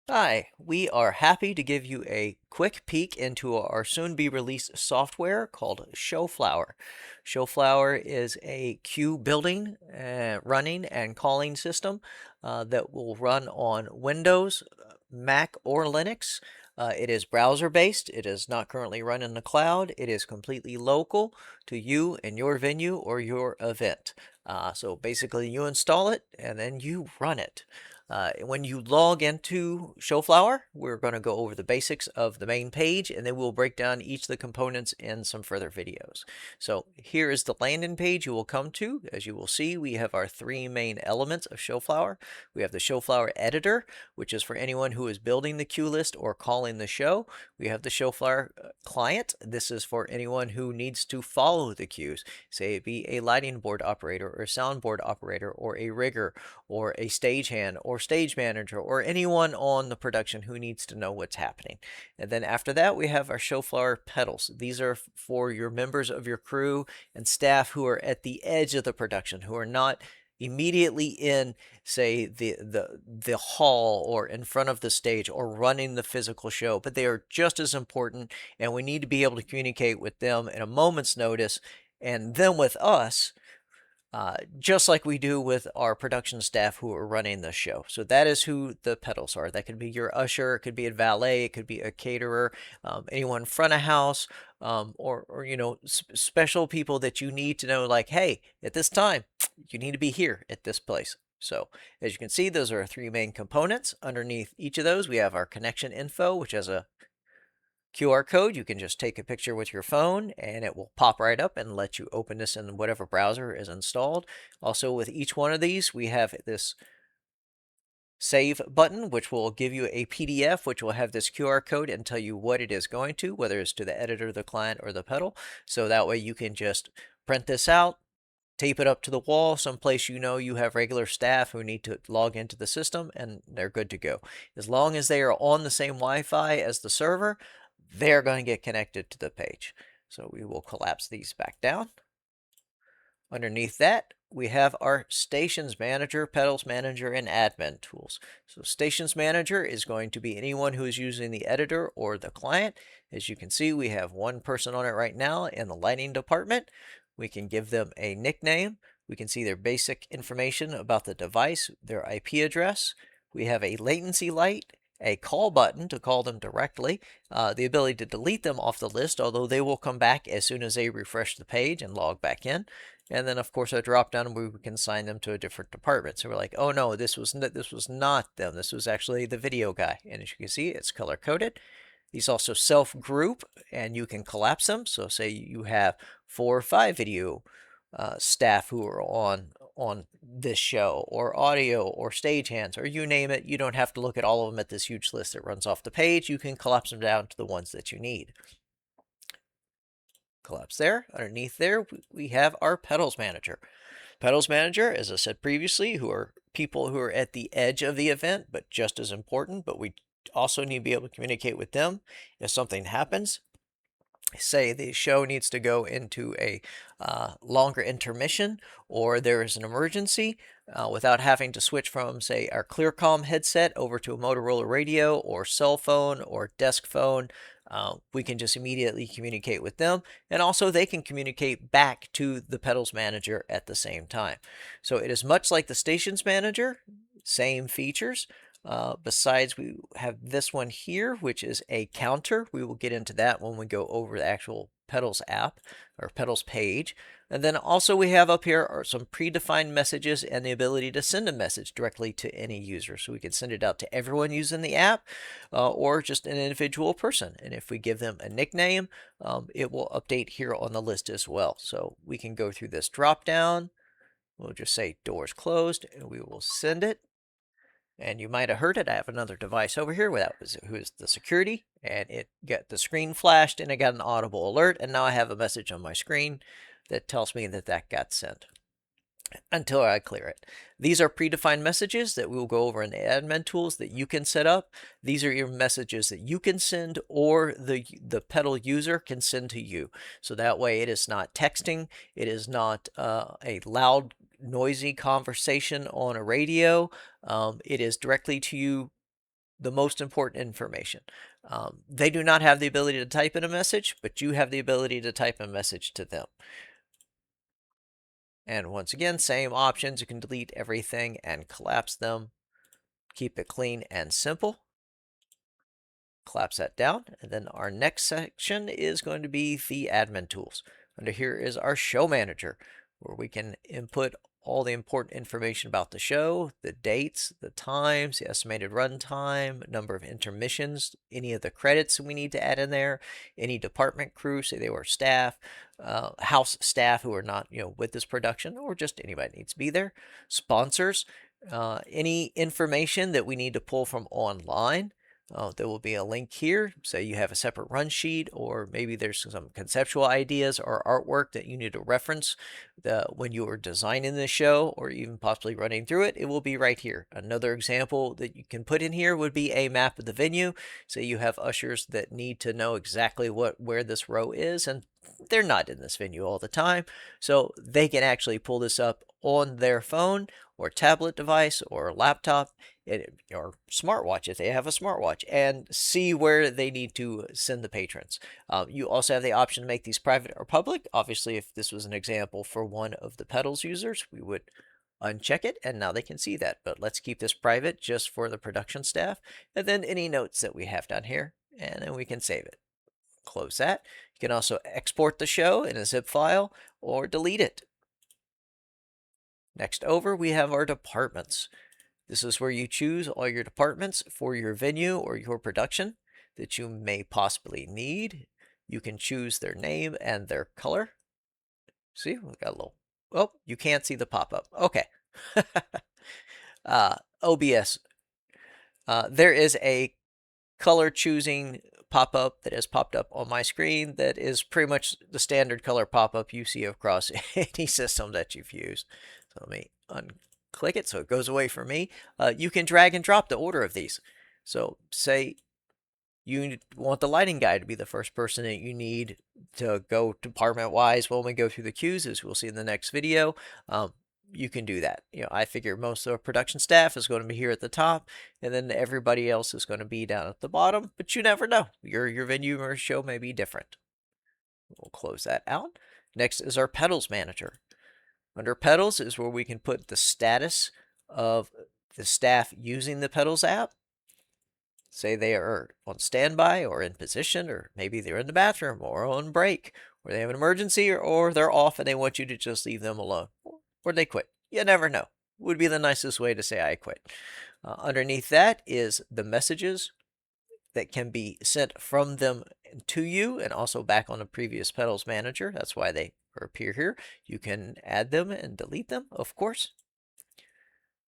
Hi, we are happy to give you a quick peek into our soon-be-released software called ShowFlower. ShowFlower is a queue building, running, and calling system that will run on Windows, Mac, or Linux. It is browser-based. It is not currently run in the cloud. It is completely local to you and your venue or your event. So basically, you install it and then you run it. When you log into ShowFlower, we're going to go over the basics of the main page, and then we'll break down each of the components in some further videos. So here is the landing page you will come to. As you will see, we have our three main elements of ShowFlower. We have the ShowFlower editor, which is for anyone who is building the queue list or calling the show. We have the ShowFlower client. This is for anyone who needs to follow the queues, say it be a lighting board operator or a soundboard operator or a rigger or a stagehand or stage manager or anyone on the production who needs to know what's happening. And then after that, we have our ShowFlower pedals. These are for your members of your crew and staff who are at the edge of the production, who are not immediately in, say, the hall or in front of the stage or running the physical show, but they are just as important, and we need to be able to communicate with them at a moment's notice and them with us, just like we do with our production staff who are running the show. So that is who the pedals are. That could be your usher, it could be a valet, it could be a caterer, anyone front of house, or special people that you need to know, like, hey, at this time, you need to be here at this place. So as you can see, those are our three main components. Underneath each of those, we have our connection info, which has a QR code. You can just take a picture with your phone and it will pop right up and let you open this in whatever browser is installed. Also, with each one of these, we have this save button, which will give you a PDF, which will have this QR code and tell you what it is going to, whether it's to the editor, the client, or the pedal. So that way you can just print this out, tape it up to the wall someplace you know you have regular staff who need to log into the system, and they're good to go. As long as they are on the same Wi-Fi as the server, they're going to get connected to the page. So we will collapse these back down. Underneath that, we have our Stations Manager, Pedals Manager, and Admin tools. So Stations Manager is going to be anyone who is using the editor or the client. As you can see, we have one person on it right now in the lighting department. We can give them a nickname. We can see their basic information about the device, their IP address. We have a latency light, a call button to call them directly, the ability to delete them off the list, although they will come back as soon as they refresh the page and log back in. And then, of course, a drop down where we can assign them to a different department. So we're like, oh no, this was not them. This was actually the video guy. And as you can see, it's color coded. These also self group, and you can collapse them. So say you have 4 or 5 video staff who are on this show, or audio, or stagehands, or you name it. You don't have to look at all of them at this huge list that runs off the page. You can collapse them down to the ones that you need. Collapse there. Underneath there, we have our pedals manager. Pedals manager, as I said previously, who are people who are at the edge of the event, but just as important, but we also need to be able to communicate with them if something happens. Say the show needs to go into a longer intermission, or there is an emergency, without having to switch from, say, our ClearComm headset over to a Motorola radio or cell phone or desk phone. We can just immediately communicate with them, and also they can communicate back to the pedals manager at the same time. So it is much like the stations manager, same features. Besides, we have this one here, which is a counter. We will get into that when we go over the actual Pedals app or Pedals page. And then also we have up here are some predefined messages and the ability to send a message directly to any user. So we can send it out to everyone using the app, or just an individual person. And if we give them a nickname, it will update here on the list as well. So we can go through this drop down. We'll just say doors closed, and we will send it. And you might have heard it. I have another device over here who is the security, and it got the screen flashed and it got an audible alert, and now I have a message on my screen that tells me that that got sent until I clear it. These are predefined messages that we will go over in the admin tools that you can set up. These are your messages that you can send, or the pedal user can send to you. So that way it is not texting, it is not a loud noisy conversation on a radio. It is directly to you the most important information. They do not have the ability to type in a message, but you have the ability to type a message to them. And once again, same options. You can delete everything and collapse them. Keep it clean and simple. Collapse that down. And then our next section is going to be the admin tools. Under here is our show manager, where we can input all the important information about the show, the dates, the times, the estimated run time, number of intermissions, any of the credits we need to add in there, any department crew, say they were staff, house staff who are not, with this production, or just anybody needs to be there, sponsors, any information that we need to pull from online. There will be a link here. Say you have a separate run sheet, or maybe there's some conceptual ideas or artwork that you need to reference when you are designing the show, or even possibly running through it. It will be right here. Another example that you can put in here would be a map of the venue. Say you have ushers that need to know exactly where this row is, and they're not in this venue all the time, so they can actually pull this up on their phone or tablet device or laptop or smartwatch if they have a smartwatch, and see where they need to send the patrons. You also have the option to make these private or public. Obviously, if this was an example for one of the pedals users, we would uncheck it, and now they can see that. But let's keep this private just for the production staff, and then any notes that we have down here, and then we can save it. Close that. You can also export the show in a zip file or delete it. Next over, we have our departments. This is where you choose all your departments for your venue or your production that you may possibly need. You can choose their name and their color. See, we got a little, oh, you can't see the pop-up. Okay. OBS. There is a color choosing pop-up that has popped up on my screen that is pretty much the standard color pop-up you see across any system that you've used. So let me unclick it so it goes away from me. You can drag and drop the order of these. So say you want the lighting guy to be the first person that you need to go department-wise when we go through the cues, as we'll see in the next video. You can do that. I figure most of the production staff is going to be here at the top, and then everybody else is going to be down at the bottom, but you never know. Your venue or show may be different. We'll close that out. Next is our pedals manager. Under pedals is where we can put the status of the staff using the pedals app. Say they are on standby or in position, or maybe they're in the bathroom or on break, or they have an emergency, or they're off and they want you to just leave them alone, or they quit. You never know. Would be the nicest way to say I quit. Underneath that is the messages that can be sent from them to you and also back on the previous pedals manager. That's why they appear here. You can add them and delete them, of course.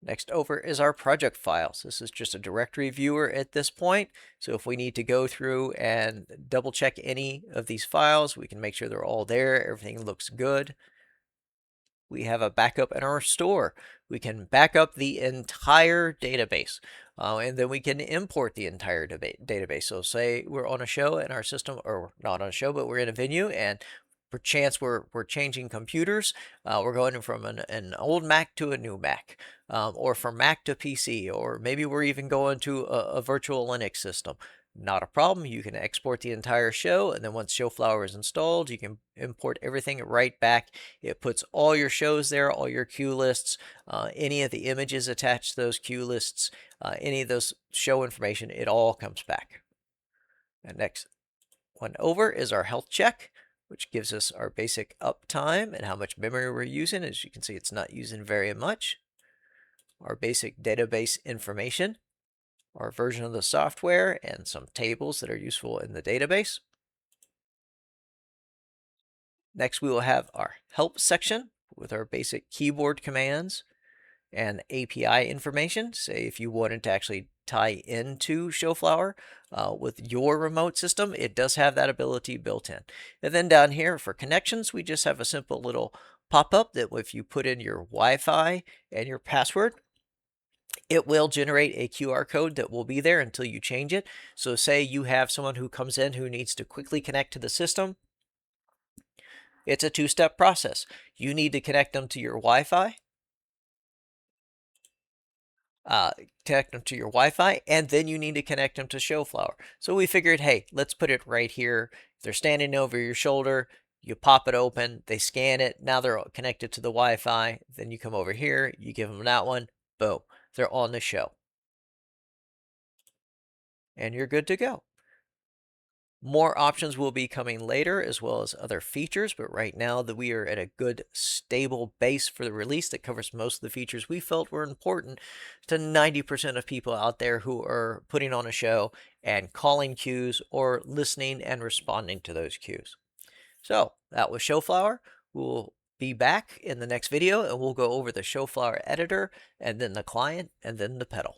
Next over is our project files. This is just a directory viewer at this point. So if we need to go through and double check any of these files, we can make sure they're all there. Everything looks good. We have a backup in our store. We can back up the entire database, and then we can import the entire database. So say we're on a show in our system, or not on a show, but we're in a venue, and perchance we're changing computers. We're going from an old Mac to a new Mac, or from Mac to PC, or maybe we're even going to a virtual Linux system. Not a problem. You can export the entire show, and then once ShowFlower is installed, you can import everything right back. It puts all your shows there, all your cue lists, any of the images attached to those cue lists, any of those show information, it all comes back. And next one over is our health check, which gives us our basic uptime and how much memory we're using. As you can see, it's not using very much. Our basic database information, our version of the software, and some tables that are useful in the database. Next, we will have our help section with our basic keyboard commands and API information. Say if you wanted to actually tie into ShowFlower with your remote system, it does have that ability built in. And then down here for connections, we just have a simple little pop-up that if you put in your Wi-Fi and your password, it will generate a QR code that will be there until you change it. So say you have someone who comes in who needs to quickly connect to the system. It's a two-step process. You need to connect them to your Wi-Fi. uh, connect them to your Wi-Fi, and then you need to connect them to ShowFlower. So we figured, hey, let's put it right here. If they're standing over your shoulder, you pop it open, they scan it, now they're connected to the Wi-Fi, then you come over here, you give them that one, boom, they're on the show, and you're good to go. More options will be coming later, as well as other features, but right now that we are at a good stable base for the release that covers most of the features we felt were important to 90% of people out there who are putting on a show and calling cues or listening and responding to those cues. So that was ShowFlower. We'll be back in the next video and we'll go over the ShowFlower editor and then the client and then the pedal.